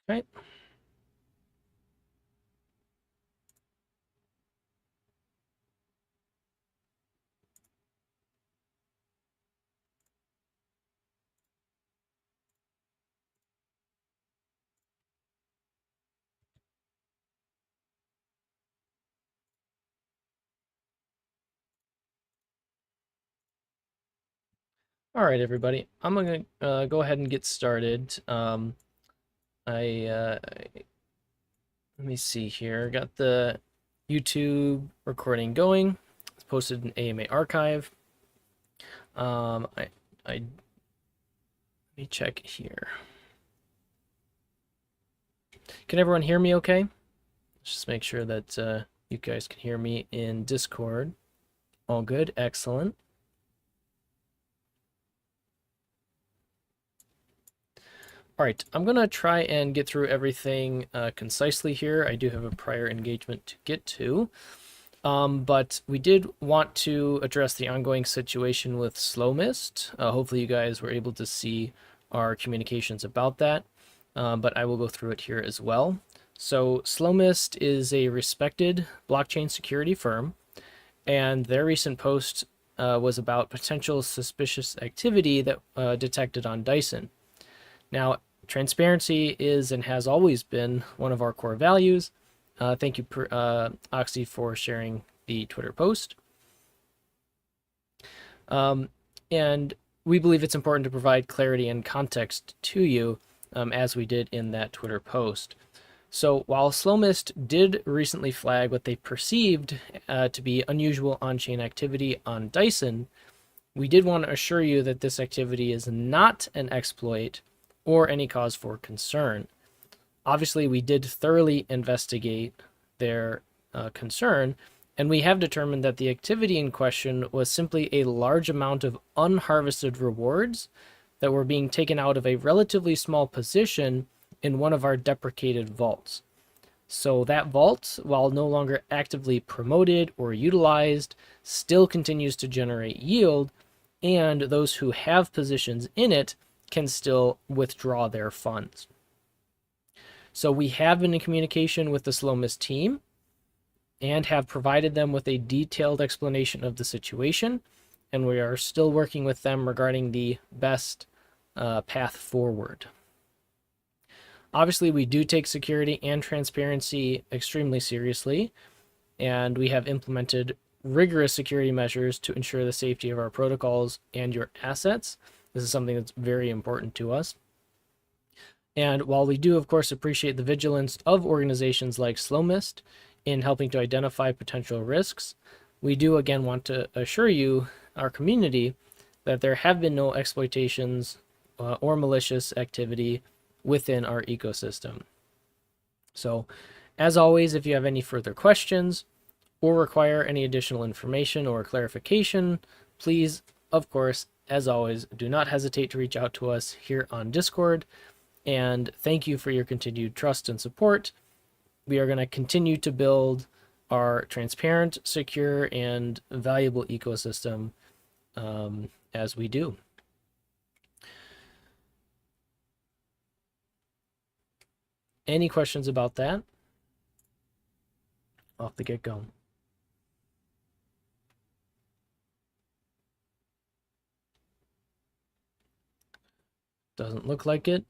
Right. All right, everybody. I'm gonna go ahead and get started. Let me see here. Got the YouTube recording going. It's posted in AMA archive. Um, I, let me check here. Can everyone hear me? Okay. Let's just make sure that you guys can hear me in Discord. All good. Excellent. All right, I'm going to try and get through everything concisely here. I do have a prior engagement to get to, but we did want to address the ongoing situation with SlowMist. Hopefully you guys were able to see our communications about that, but I will go through it here as well. So SlowMist is a respected blockchain security firm, and their recent post was about potential suspicious activity that detected on Dyson. Now, transparency is and has always been one of our core values. Thank you, Oxy, for sharing the Twitter post. And we believe it's important to provide clarity and context to you, as we did in that Twitter post. So while SlowMist did recently flag what they perceived to be unusual on-chain activity on Dyson, we did want to assure you that this activity is not an exploit or any cause for concern. Obviously, we did thoroughly investigate their concern, and we have determined that the activity in question was simply a large amount of unharvested rewards that were being taken out of a relatively small position in one of our deprecated vaults. So that vault, while no longer actively promoted or utilized, still continues to generate yield, and those who have positions in it can still withdraw their funds. So we have been in communication with the SlowMist team and have provided them with a detailed explanation of the situation, and we are still working with them regarding the best path forward. Obviously, we do take security and transparency extremely seriously, and we have implemented rigorous security measures to ensure the safety of our protocols and your assets. This is something that's very important to us. And while we do, of course, appreciate the vigilance of organizations like SlowMist in helping to identify potential risks, we do again want to assure you, our community, that there have been no exploitations or malicious activity within our ecosystem. So, as always, if you have any further questions or require any additional information or clarification, please, of course, as always, do not hesitate to reach out to us here on Discord. And thank you for your continued trust and support. We are going to continue to build our transparent, secure, and valuable ecosystem as we do. Any questions about that? Off the get-go. Doesn't look like it,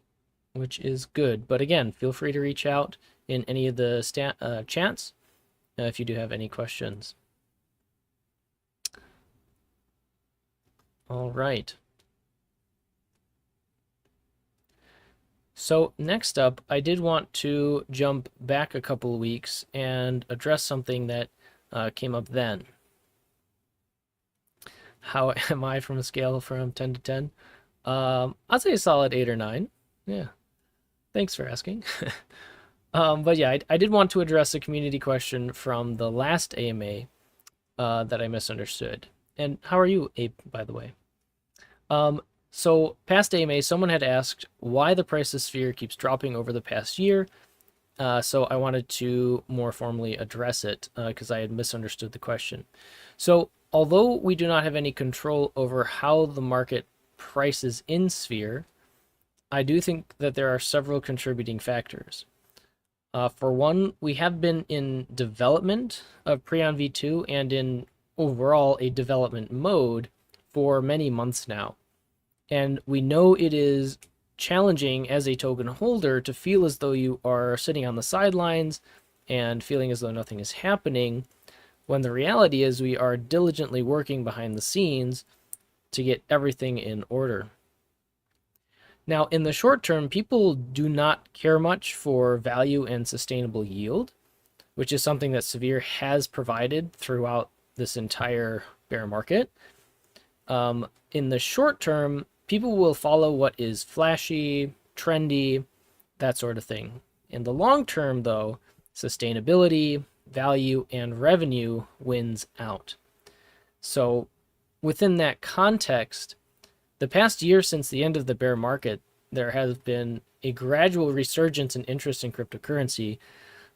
which is good. But again, feel free to reach out in any of the chats if you do have any questions. All right. So next up, I did want to jump back a couple of weeks and address something that came up then. How am I from a scale from 10 to 10? I'd say a solid 8 or 9. Yeah. Thanks for asking. But yeah, I did want to address a community question from the last AMA that I misunderstood. And how are you, Abe, by the way? So past AMA, someone had asked why the price of Sphere keeps dropping over the past year. So I wanted to more formally address it because I had misunderstood the question. So although we do not have any control over how the market prices in Sphere, I do think that there are several contributing factors. For one, we have been in development of Prion v2 and in overall a development mode for many months now. And we know it is challenging as a token holder to feel as though you are sitting on the sidelines and feeling as though nothing is happening, when the reality is we are diligently working behind the scenes to get everything in order. Now, in the short term, people do not care much for value and sustainable yield, which is something that Severe has provided throughout this entire bear market. In the short term, people will follow what is flashy, trendy, that sort of thing. In the long term, though, sustainability, value, and revenue wins out. So, within that context, the past year since the end of the bear market, there has been a gradual resurgence in interest in cryptocurrency,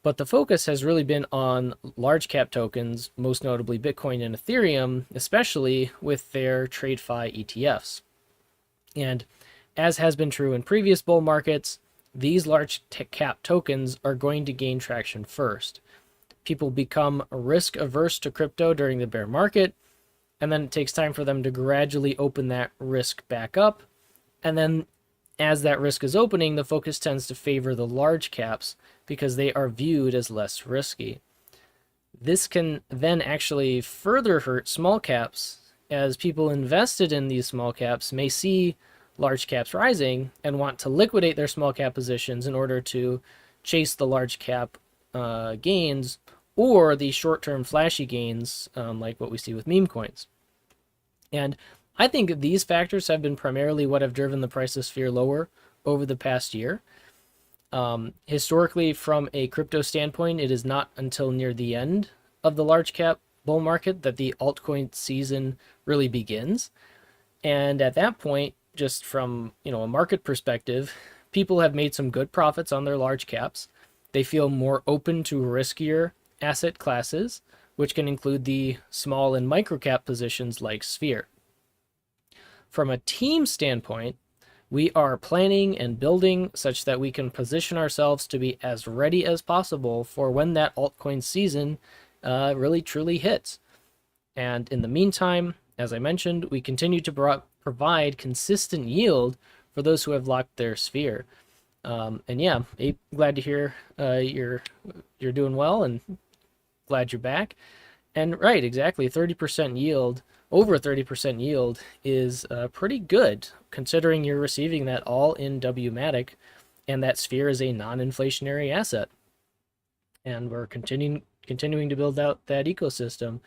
but the focus has really been on large cap tokens, most notably Bitcoin and Ethereum, especially with their TradeFi ETFs. And as has been true in previous bull markets, these large cap tokens are going to gain traction first. People become risk averse to crypto during the bear market, and then it takes time for them to gradually open that risk back up. And then as that risk is opening, the focus tends to favor the large caps because they are viewed as less risky. This can then actually further hurt small caps, as people invested in these small caps may see large caps rising and want to liquidate their small cap positions in order to chase the large cap gains or the short-term flashy gains, like what we see with meme coins. And I think these factors have been primarily what have driven the price of Sphere lower over the past year. Historically, from a crypto standpoint, it is not until near the end of the large cap bull market that the altcoin season really begins. And at that point, just from a market perspective, people have made some good profits on their large caps. They feel more open to riskier asset classes, which can include the small and micro cap positions like Sphere. From a team standpoint, we are planning and building such that we can position ourselves to be as ready as possible for when that altcoin season really truly hits. And in the meantime, as I mentioned, we continue to provide consistent yield for those who have locked their Sphere. And yeah, Ape, glad to hear you're doing well and glad you're back. And right, exactly, 30% yield, over 30% yield is pretty good considering you're receiving that all in WMatic and that Sphere is a non-inflationary asset. And we're continuing to build out that ecosystem.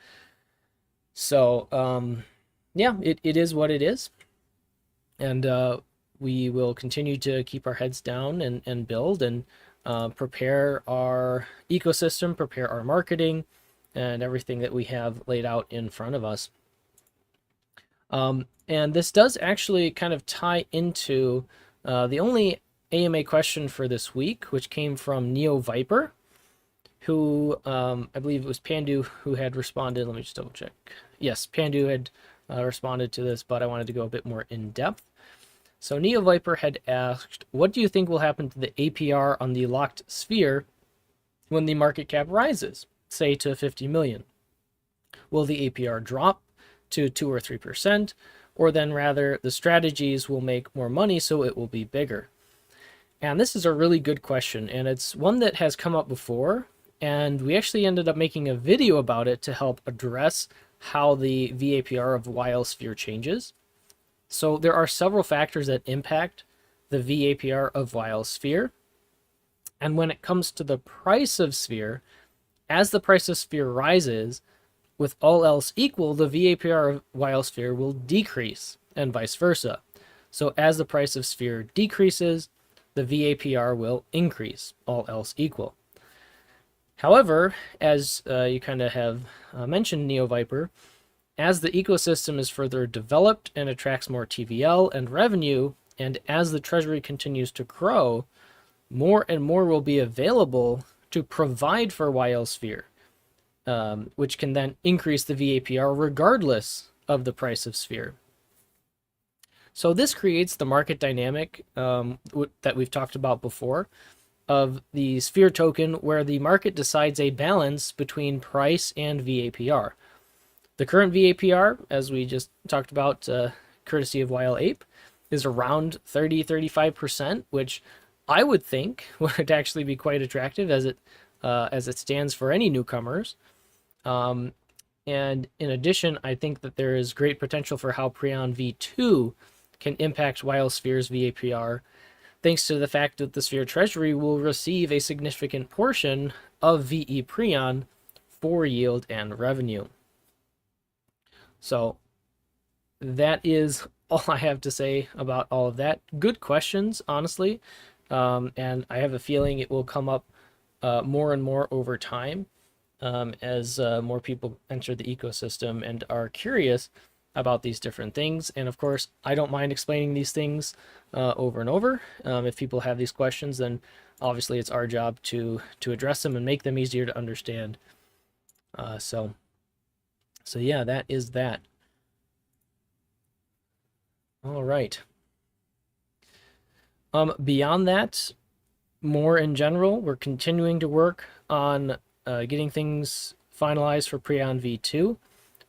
So, yeah, it is what it is. And we will continue to keep our heads down and build and prepare our ecosystem, prepare our marketing, and everything that we have laid out in front of us. And this does actually kind of tie into the only AMA question for this week, which came from Neo Viper, who I believe it was Pandu who had responded. Let me just double check. Yes, Pandu had responded to this, but I wanted to go a bit more in depth. So Neo Viper had asked, what do you think will happen to the APR on the locked Sphere when the market cap rises, say to 50 million? Will the APR drop to 2 or 3%, or then rather the strategies will make more money so it will be bigger? And this is a really good question, and it's one that has come up before, and we actually ended up making a video about it to help address how the vAPR of YL Sphere changes. So there are several factors that impact the vAPR of YL Sphere. And when it comes to the price of Sphere, as the price of Sphere rises, with all else equal, the vAPR of YL Sphere will decrease and vice versa. So as the price of Sphere decreases, the vAPR will increase, all else equal. However, as you kind of have mentioned, Neo Viper, as the ecosystem is further developed and attracts more TVL and revenue, and as the treasury continues to grow, more and more will be available to provide for YL Sphere, which can then increase the vAPR regardless of the price of Sphere. So this creates the market dynamic that we've talked about before of the sphere token, where the market decides a balance between price and vAPR. The current vAPR, as we just talked about, courtesy of vAPR, is around 30-35%, which I would think would actually be quite attractive as it stands for any newcomers. Um, and in addition, I think that there is great potential for how Prion V2 can impact Sphere's vAPR, thanks to the fact that the Sphere Treasury will receive a significant portion of VE Prion for yield and revenue. So that is all I have to say about all of that. Good questions, honestly. And I have a feeling it will come up more and more over time as more people enter the ecosystem and are curious about these different things. And of course, I don't mind explaining these things over and over. If people have these questions, then obviously it's our job to address them and make them easier to understand. So yeah, that is that. All right. Beyond that, more in general, we're continuing to work on getting things finalized for Prion V2.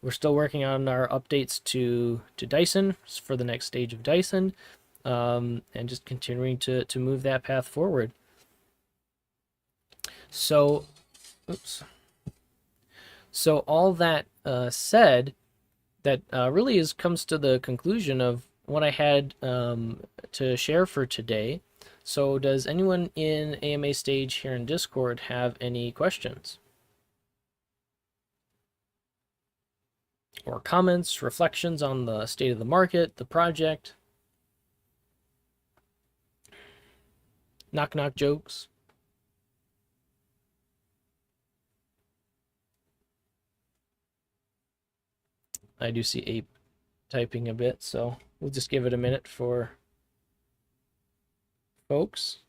We're still working on our updates to Dyson for the next stage of Dyson, and just continuing to move that path forward. So, oops. So all that said, that really comes to the conclusion of what I had to share for today. So does anyone in AMA stage here in Discord have any questions? Or comments, reflections on the state of the market, the project? Knock knock jokes? I do see Ape typing a bit, so we'll just give it a minute for folks.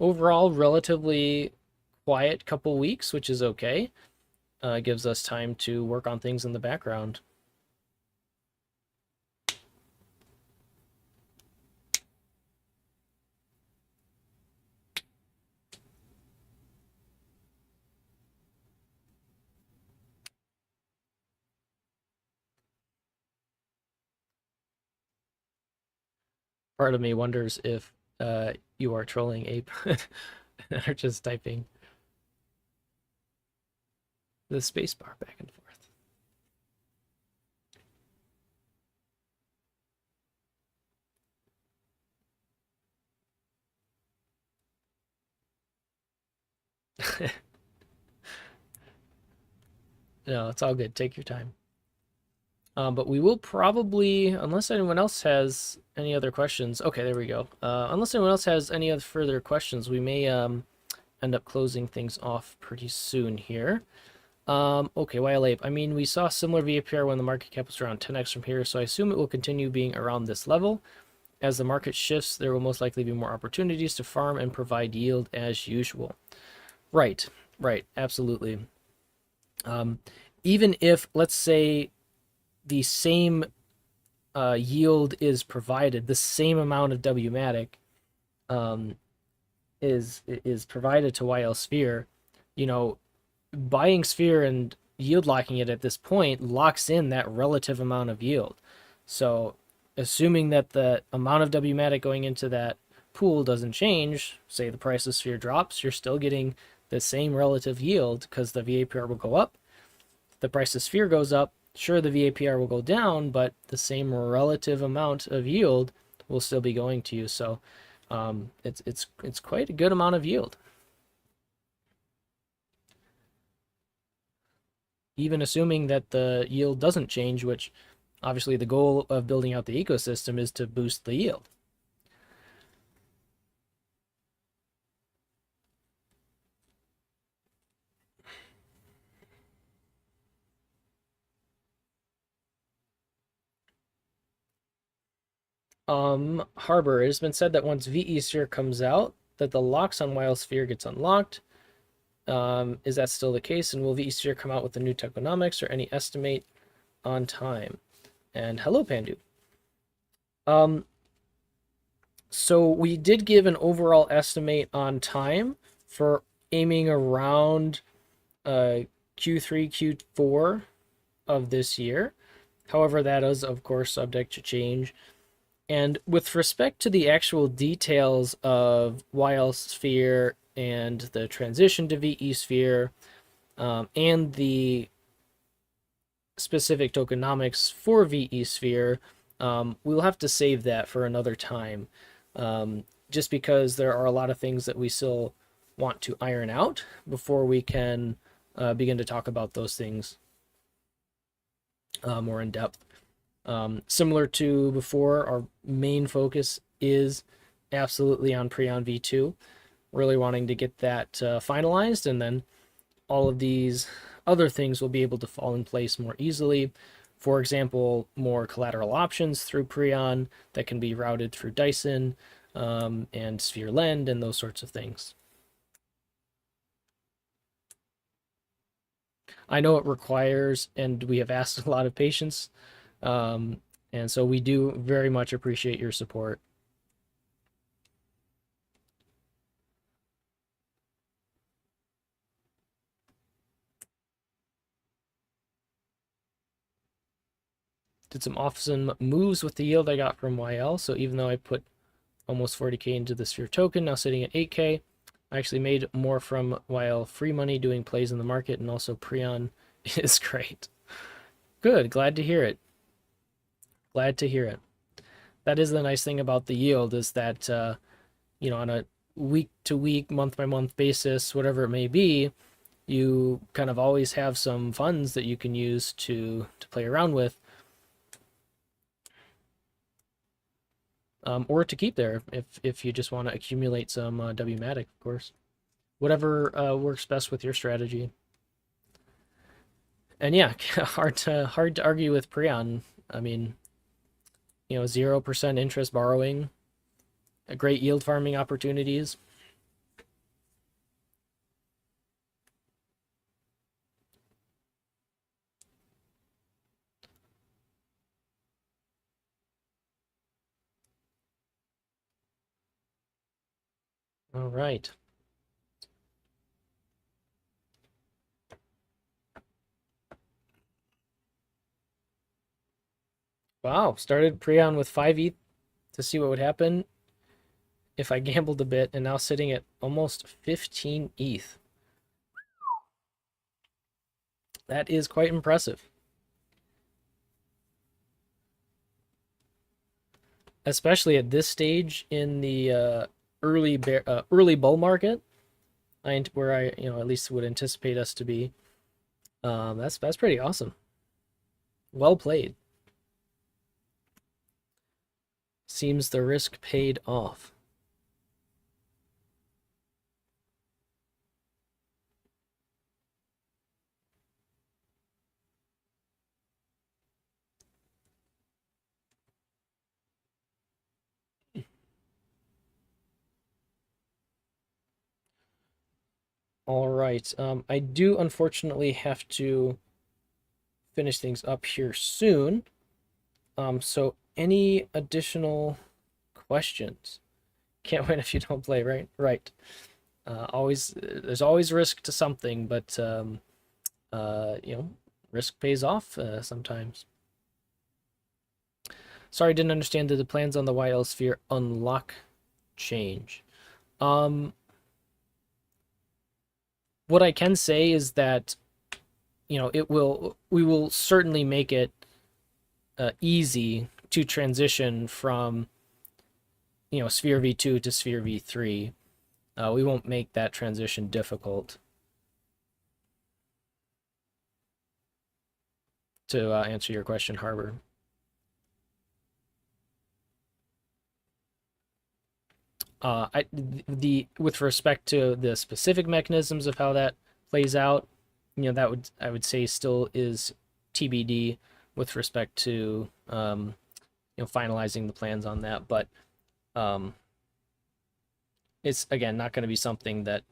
Overall, relatively quiet couple weeks, which is okay. Gives us time to work on things in the background. Part of me wonders if you are trolling Ape or just typing the spacebar back and forth. No, it's all good. Take your time. But we will probably, unless anyone else has any other questions. Okay, there we go. Unless anyone else has any other further questions, we may end up closing things off pretty soon here. Okay, YLAPE. I mean, we saw similar vAPR when the market cap was around 10x from here, so I assume it will continue being around this level. As the market shifts, there will most likely be more opportunities to farm and provide yield as usual. Right, absolutely. Even if, let's say, the same yield is provided, the same amount of WMATIC is provided to YL Sphere, you know, buying Sphere and yield locking it at this point locks in that relative amount of yield. So assuming that the amount of WMATIC going into that pool doesn't change, say the price of Sphere drops, you're still getting the same relative yield because the vAPR will go up. The price of Sphere goes up, sure, the vAPR will go down, but the same relative amount of yield will still be going to you. So it's quite a good amount of yield. Even assuming that the yield doesn't change, which obviously the goal of building out the ecosystem is to boost the yield. Harbor, it has been said that once VE Sphere comes out, that the locks on Wild Sphere gets unlocked. Is that still the case? And will vEPR come out with the new tokenomics or any estimate on time? And hello, Pandu. So we did give an overall estimate on time for aiming around Q3, Q4 of this year. However, that is, of course, subject to change. And with respect to the actual details of YL Sphere and the transition to vEPR, and the specific tokenomics for vEPR, we'll have to save that for another time, just because there are a lot of things that we still want to iron out before we can begin to talk about those things more in depth. Similar to before, our main focus is absolutely on Prion V2, really wanting to get that finalized, and then all of these other things will be able to fall in place more easily. For example, more collateral options through Prion that can be routed through Dyson and Sphere Lend and those sorts of things. I know it requires, and we have asked a lot of patience, and so we do very much appreciate your support. Did some awesome moves with the yield I got from YL, so even though I put almost 40k into the Sphere token, now sitting at 8k, I actually made more from YL free money doing plays in the market, and also Prion is great. Good, glad to hear it. Glad to hear it. That is the nice thing about the yield, is that, on a week-to-week, month-by-month basis, whatever it may be, you kind of always have some funds that you can use to play around with, or to keep there if you just want to accumulate some WMATIC, of course. Whatever works best with your strategy. And yeah, hard to argue with Prion. I mean, 0% interest borrowing, great yield farming opportunities. All right. Wow, started Prion with 5 ETH to see what would happen if I gambled a bit, and now sitting at almost 15 ETH. That is quite impressive. Especially at this stage in the early bull market, where I at least would anticipate us to be. That's pretty awesome. Well played. Seems the risk paid off. All right. I do unfortunately have to finish things up here soon. So any additional questions? Can't win if you don't play, right? Right. There's always risk to something, but risk pays off sometimes. Sorry, didn't understand. Did the plans on the YL Sphere unlock change? What I can say is that we will certainly make it easy to transition from Sphere V2 to Sphere V3. We won't make that transition difficult. To answer your question, Harbor. With respect to the specific mechanisms of how that plays out, I would say still is TBD with respect to finalizing the plans on that, but it's again not going to be something that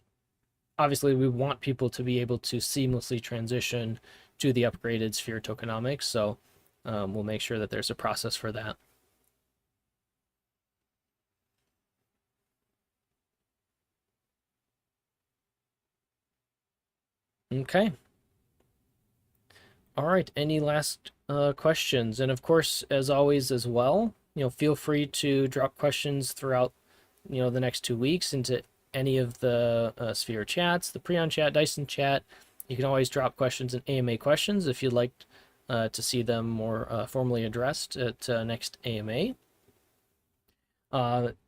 obviously we want people to be able to seamlessly transition to the upgraded Sphere tokenomics, so we'll make sure that there's a process for that. Okay. All right. Any last questions? And of course, as always, as well, feel free to drop questions throughout, the next 2 weeks into any of the Sphere chats, the Preon chat, Dyson chat. You can always drop questions in AMA questions if you'd like to see them more formally addressed at next AMA.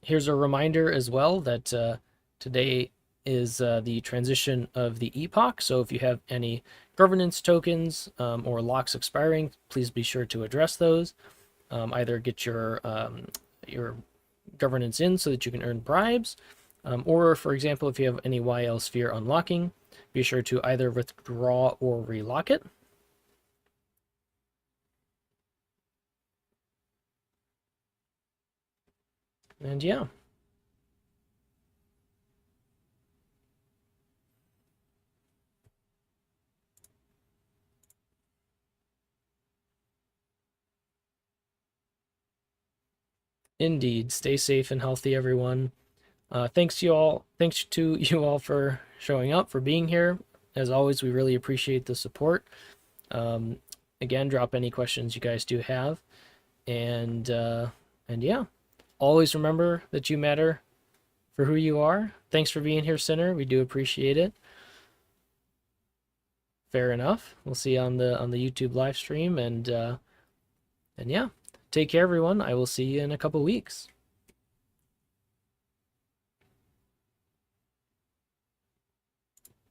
Here's a reminder as well that today is the transition of the epoch. So if you have any governance tokens or locks expiring, please be sure to address those. Either get your governance in so that you can earn bribes, or for example, if you have any YL Sphere unlocking, be sure to either withdraw or relock it. And yeah. Indeed. Stay safe and healthy, everyone. Thanks to you all for showing up, for being here. As always, we really appreciate the support. Again, drop any questions you guys do have, and yeah, always remember that you matter for who you are. Thanks for being here, Sinner. We do appreciate it. Fair enough. We'll see you on the YouTube live stream, and yeah, take care, everyone. I will see you in a couple weeks.